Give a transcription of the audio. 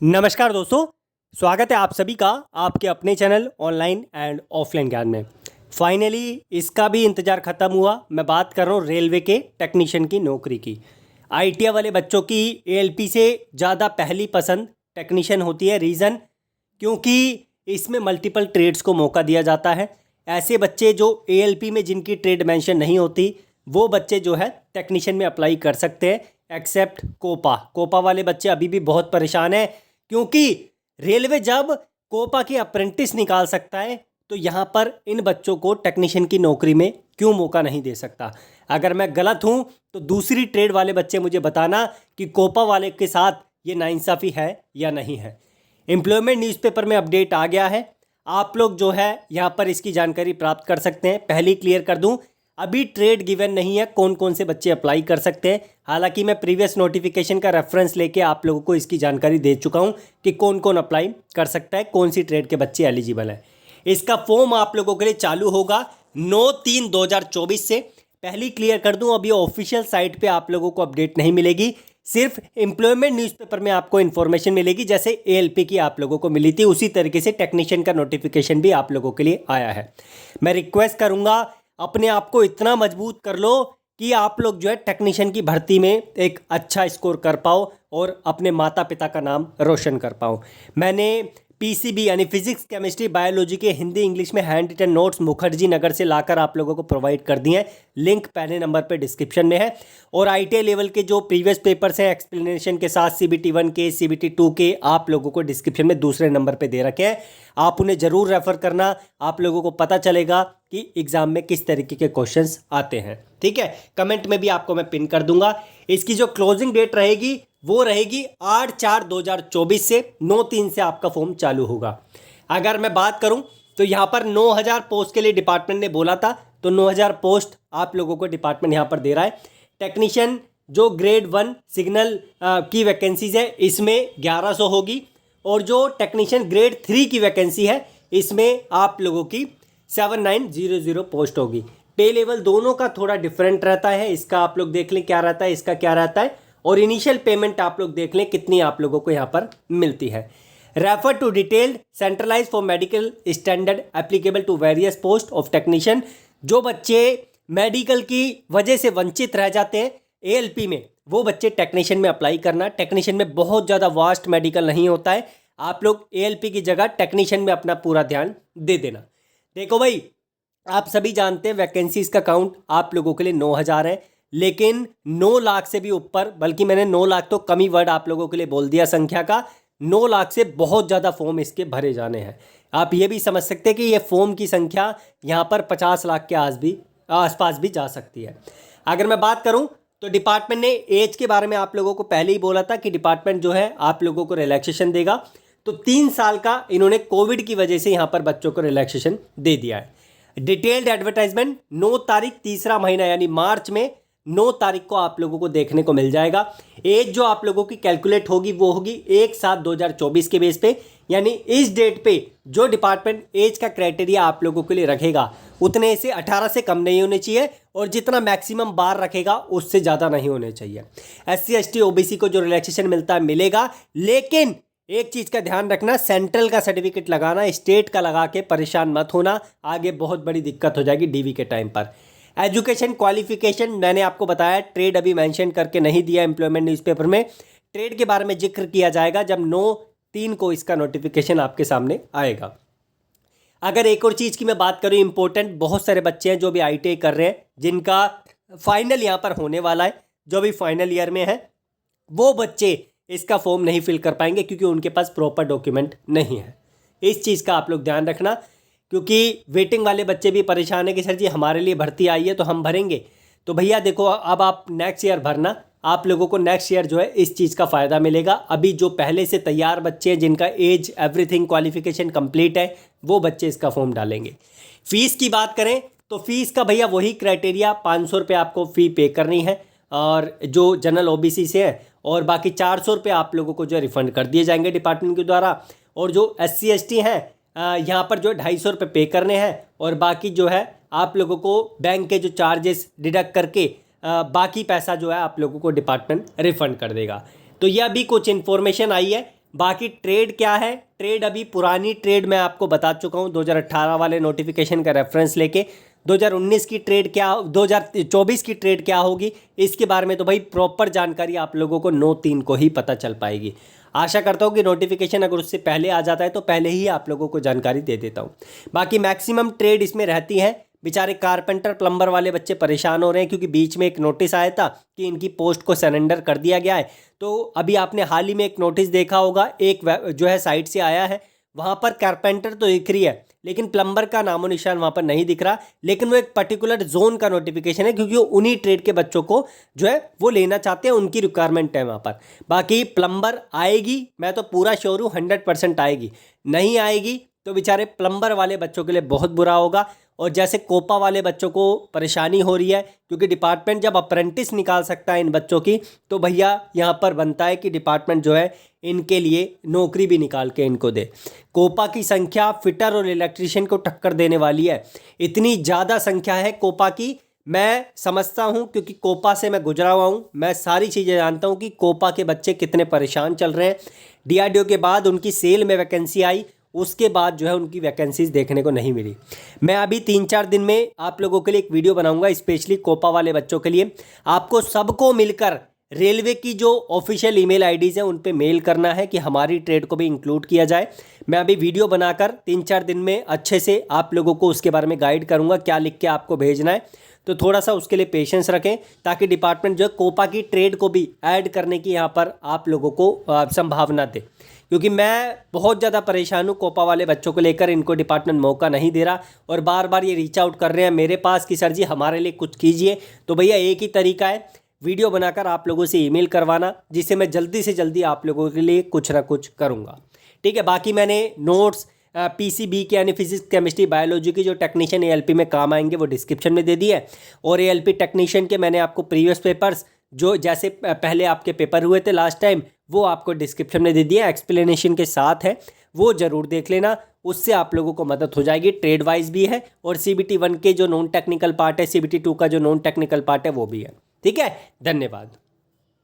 नमस्कार दोस्तों, स्वागत है आप सभी का आपके अपने चैनल ऑनलाइन एंड ऑफलाइन ज्ञान में। फाइनली इसका भी इंतज़ार ख़त्म हुआ। मैं बात कर रहा हूँ रेलवे के टेक्नीशियन की नौकरी की। आईटीआई वाले बच्चों की एएलपी से ज़्यादा पहली पसंद टेक्नीशियन होती है। रीज़न क्योंकि इसमें मल्टीपल ट्रेड्स को मौका दिया जाता है। ऐसे बच्चे जो एएलपी में जिनकी ट्रेड मेंशन नहीं होती वो बच्चे जो है टेक्नीशियन में अप्लाई कर सकते हैं, एक्सेप्ट कोपा वाले बच्चे अभी भी बहुत परेशान हैं, क्योंकि रेलवे जब कोपा की अप्रेंटिस निकाल सकता है तो यहाँ पर इन बच्चों को टेक्नीशियन की नौकरी में क्यों मौका नहीं दे सकता। अगर मैं गलत हूँ तो दूसरी ट्रेड वाले बच्चे मुझे बताना कि कोपा वाले के साथ ये नाइंसाफ़ी है या नहीं है। एम्प्लॉयमेंट न्यूज़पेपर में अपडेट आ गया है, आप लोग जो है यहाँ पर इसकी जानकारी प्राप्त कर सकते हैं। पहले क्लियर कर दूँ, अभी ट्रेड गिवन नहीं है कौन कौन से बच्चे अप्लाई कर सकते हैं। हालांकि मैं प्रीवियस नोटिफिकेशन का रेफरेंस लेके आप लोगों को इसकी जानकारी दे चुका हूं कि कौन कौन अप्लाई कर सकता है, कौन सी ट्रेड के बच्चे एलिजिबल हैं। इसका फॉर्म आप लोगों के लिए चालू होगा 9/3/2024 से। पहली क्लियर कर दूं, अभी ऑफिशियल साइट पे आप लोगों को अपडेट नहीं मिलेगी, सिर्फ एम्प्लॉयमेंट न्यूज़पेपर में आपको इन्फॉर्मेशन मिलेगी। जैसे एएलपी की आप लोगों को मिली थी उसी तरीके से टेक्नीशियन का नोटिफिकेशन भी आप लोगों के लिए आया है। मैं रिक्वेस्ट करूँगा, अपने आप को इतना मजबूत कर लो कि आप लोग जो है टेक्नीशियन की भर्ती में एक अच्छा स्कोर कर पाओ और अपने माता पिता का नाम रोशन कर पाओ। मैंने पीसीबी यानी फिजिक्स केमिस्ट्री बायोलॉजी के हिंदी इंग्लिश में hand written notes Mukherjee Nagar से लाकर आप लोगों को प्रोवाइड कर दिए हैं। लिंक पहले नंबर पे डिस्क्रिप्शन में है। और आईटीआई लेवल के जो प्रीवियस पेपर्स हैं एक्सप्लेनेशन के साथ सीबीटी 1 के सीबीटी 2 के आप लोगों को डिस्क्रिप्शन में दूसरे नंबर पे दे रखे हैं। आप उन्हें ज़रूर रेफ़र करना, आप लोगों को पता चलेगा कि एग्ज़ाम में किस तरीके के क्वेश्चंस आते हैं। ठीक है, कमेंट में भी आपको मैं पिन कर दूंगा। इसकी जो क्लोजिंग डेट रहेगी वो रहेगी 8/4/2024 से 9/3 से आपका फॉर्म चालू होगा। अगर मैं बात करूं तो यहाँ पर 9000 पोस्ट के लिए डिपार्टमेंट ने बोला था, तो 9000 पोस्ट आप लोगों को डिपार्टमेंट यहाँ पर दे रहा है। टेक्नीशियन जो ग्रेड 1 सिग्नल की वैकेंसीज है इसमें 1100 होगी, और जो टेक्नीशियन ग्रेड 3 की वैकेंसी है इसमें आप लोगों की 7900 पोस्ट होगी। पे लेवल दोनों का थोड़ा डिफरेंट रहता है, इसका आप लोग देख लें क्या रहता है, इसका क्या रहता है, और इनिशियल पेमेंट आप लोग देख लें कितनी आप लोगों को यहाँ पर मिलती है। Refer to detailed centralize for medical standard applicable to various post of technician. जो बच्चे मेडिकल की वजह से वंचित रह जाते हैं एएलपी में, वो बच्चे टेक्नीशियन में अप्लाई करना। टेक्नीशियन में बहुत ज़्यादा वास्ट मेडिकल नहीं होता है, आप लोग एएलपी की जगह टेक्नीशियन में अपना पूरा ध्यान दे देना। देखो भाई, आप सभी जानते हैं वैकेंसीज का काउंट आप लोगों के लिए 9000 है, लेकिन 9 लाख से भी ऊपर, बल्कि मैंने 9 लाख तो कम ही वर्ड आप लोगों के लिए बोल दिया संख्या का, 9 लाख से बहुत ज़्यादा फॉर्म इसके भरे जाने हैं। आप ये भी समझ सकते हैं कि ये फॉर्म की संख्या यहाँ पर 50 लाख के आसपास भी जा सकती है। अगर मैं बात करूँ तो डिपार्टमेंट ने एज के बारे में आप लोगों को पहले ही बोला था कि डिपार्टमेंट जो है आप लोगों को रिलैक्सेशन देगा, तो 3 साल का इन्होंने कोविड की वजह से यहाँ पर बच्चों को रिलैक्सेशन दे दिया है। डिटेल्ड एडवर्टाइजमेंट 9 तारीख तीसरा महीना यानी मार्च में 9 तारीख को आप लोगों को देखने को मिल जाएगा। एज जो आप लोगों की कैलकुलेट होगी वो होगी 1/7/2024 के बेस पे, यानी इस डेट पे जो डिपार्टमेंट एज का क्राइटेरिया आप लोगों के लिए रखेगा उतने से 18 से कम नहीं होने चाहिए, और जितना मैक्सिमम बार रखेगा उससे ज़्यादा नहीं होने चाहिए। SC ST OBC को जो रिलैक्सेशन मिलता है मिलेगा, लेकिन एक चीज़ का ध्यान रखना, सेंट्रल का सर्टिफिकेट लगाना, स्टेट का लगा के परेशान मत होना, आगे बहुत बड़ी दिक्कत हो जाएगी डीवी के टाइम पर। एजुकेशन क्वालिफिकेशन मैंने आपको बताया, ट्रेड अभी मेंशन करके नहीं दिया एम्प्लॉयमेंट न्यूज़पेपर में। ट्रेड के बारे में जिक्र किया जाएगा जब 9/3 को इसका नोटिफिकेशन आपके सामने आएगा। अगर एक और चीज़ की मैं बात करूँ इंपॉर्टेंट, बहुत सारे बच्चे हैं जो भी आईटीआई कर रहे हैं जिनका फाइनल यहाँ पर होने वाला है, जो भी फाइनल ईयर में है वो बच्चे इसका फॉर्म नहीं फिल कर पाएंगे क्योंकि उनके पास प्रॉपर डॉक्यूमेंट नहीं है। इस चीज़ का आप लोग ध्यान रखना, क्योंकि वेटिंग वाले बच्चे भी परेशान है कि सर जी हमारे लिए भर्ती आई है तो हम भरेंगे। तो भैया देखो, अब आप नेक्स्ट ईयर भरना, आप लोगों को नेक्स्ट ईयर जो है इस चीज़ का फ़ायदा मिलेगा। अभी जो पहले से तैयार बच्चे हैं जिनका एज एवरीथिंग क्वालिफिकेशन कंप्लीट है वो बच्चे इसका फॉर्म डालेंगे। फ़ीस की बात करें तो फीस का भैया वही क्राइटेरिया, 500 रुपये आपको फ़ी पे करनी है, और जो जनरल ओबीसी से है, और बाकी 400 रुपये आप लोगों को जो है रिफ़ंड कर दिए जाएंगे डिपार्टमेंट के द्वारा। और जो SC ST हैं यहाँ पर जो 250 रुपये पे करने हैं, और बाकी जो है आप लोगों को बैंक के जो चार्जेस डिडक्ट करके बाकी पैसा जो है आप लोगों को डिपार्टमेंट रिफ़ंड कर देगा। तो यह भी कुछ इन्फॉर्मेशन आई है। बाकी ट्रेड क्या है, ट्रेड अभी पुरानी ट्रेड मैं आपको बता चुका हूँ 2018 वाले नोटिफिकेशन का रेफरेंस लेके। 2019 की ट्रेड क्या, 2024 की ट्रेड क्या होगी, इसके बारे में तो भाई प्रॉपर जानकारी आप लोगों को 9/3 को ही पता चल पाएगी। आशा करता हूँ कि नोटिफिकेशन अगर उससे पहले आ जाता है तो पहले ही आप लोगों को जानकारी दे देता हूँ। बाकी मैक्सिमम ट्रेड इसमें रहती है। बेचारे कारपेंटर प्लम्बर वाले बच्चे परेशान हो रहे हैं क्योंकि बीच में एक नोटिस आया था कि इनकी पोस्ट को सरेंडर कर दिया गया है। तो अभी आपने हाल ही में एक नोटिस देखा होगा, एक जो है साइट से आया है, वहाँ पर कारपेंटर तो दिख रही है लेकिन प्लम्बर का नामो निशान वहाँ पर नहीं दिख रहा। लेकिन वो एक पर्टिकुलर जोन का नोटिफिकेशन है क्योंकि वो उन्हीं ट्रेड के बच्चों को जो है वो लेना चाहते हैं, उनकी रिक्वायरमेंट है वहाँ पर। बाकी प्लम्बर आएगी, मैं तो पूरा श्योर हूँ 100% आएगी। नहीं आएगी तो बेचारे प्लम्बर वाले बच्चों के लिए बहुत बुरा होगा। और जैसे कोपा वाले बच्चों को परेशानी हो रही है क्योंकि डिपार्टमेंट जब अप्रेंटिस निकाल सकता है इन बच्चों की, तो भैया यहाँ पर बनता है कि डिपार्टमेंट जो है इनके लिए नौकरी भी निकाल के इनको दे। कोपा की संख्या फिटर और इलेक्ट्रीशियन को टक्कर देने वाली है, इतनी ज़्यादा संख्या है कोपा की। मैं समझता हूँ क्योंकि कोपा से मैं गुजरा हुआ हूँ, मैं सारी चीज़ें जानता हूँ कि कोपा के बच्चे कितने परेशान चल रहे हैं। डीआरडीओ के बाद उनकी सेल में वैकेंसी आई, उसके बाद जो है उनकी वैकेंसीज देखने को नहीं मिली। मैं अभी 3-4 दिन में आप लोगों के लिए एक वीडियो बनाऊंगा स्पेशली कोपा वाले बच्चों के लिए। आपको सबको मिलकर रेलवे की जो ऑफिशियल ईमेल आईडीज़ हैं उन पे मेल करना है कि हमारी ट्रेड को भी इंक्लूड किया जाए। मैं अभी वीडियो बनाकर 3-4 दिन में अच्छे से आप लोगों को उसके बारे में गाइड करूँगा क्या लिख के आपको भेजना है। तो थोड़ा सा उसके लिए पेशेंस रखें ताकि डिपार्टमेंट जो है कोपा की ट्रेड को भी ऐड करने की यहाँ पर आप लोगों को संभावना दे। क्योंकि मैं बहुत ज़्यादा परेशान हूँ कोपा वाले बच्चों को लेकर, इनको डिपार्टमेंट मौका नहीं दे रहा और बार बार ये रीच आउट कर रहे हैं मेरे पास कि सर जी हमारे लिए कुछ कीजिए। तो भैया एक ही तरीका है, वीडियो बनाकर आप लोगों से ईमेल करवाना, जिससे मैं जल्दी से जल्दी आप लोगों के लिए कुछ ना कुछ करूँगा। ठीक है, बाकी मैंने नोट्स पीसीबी के यानी फिजिक्स केमिस्ट्री बायोलॉजी की जो टेक्नीशियन एएलपी में काम आएंगे वो डिस्क्रिप्शन में दे दिए है। और एएलपी टेक्नीशियन के मैंने आपको प्रीवियस पेपर्स जो जैसे पहले आपके पेपर हुए थे लास्ट टाइम वो आपको डिस्क्रिप्शन में दे दिया, एक्सप्लेनेशन के साथ है, वो ज़रूर देख लेना, उससे आप लोगों को मदद हो जाएगी। ट्रेड वाइज भी है और CBT 1 के जो नॉन टेक्निकल पार्ट है, CBT 2 का जो नॉन टेक्निकल पार्ट है वो भी है। ठीक है, धन्यवाद।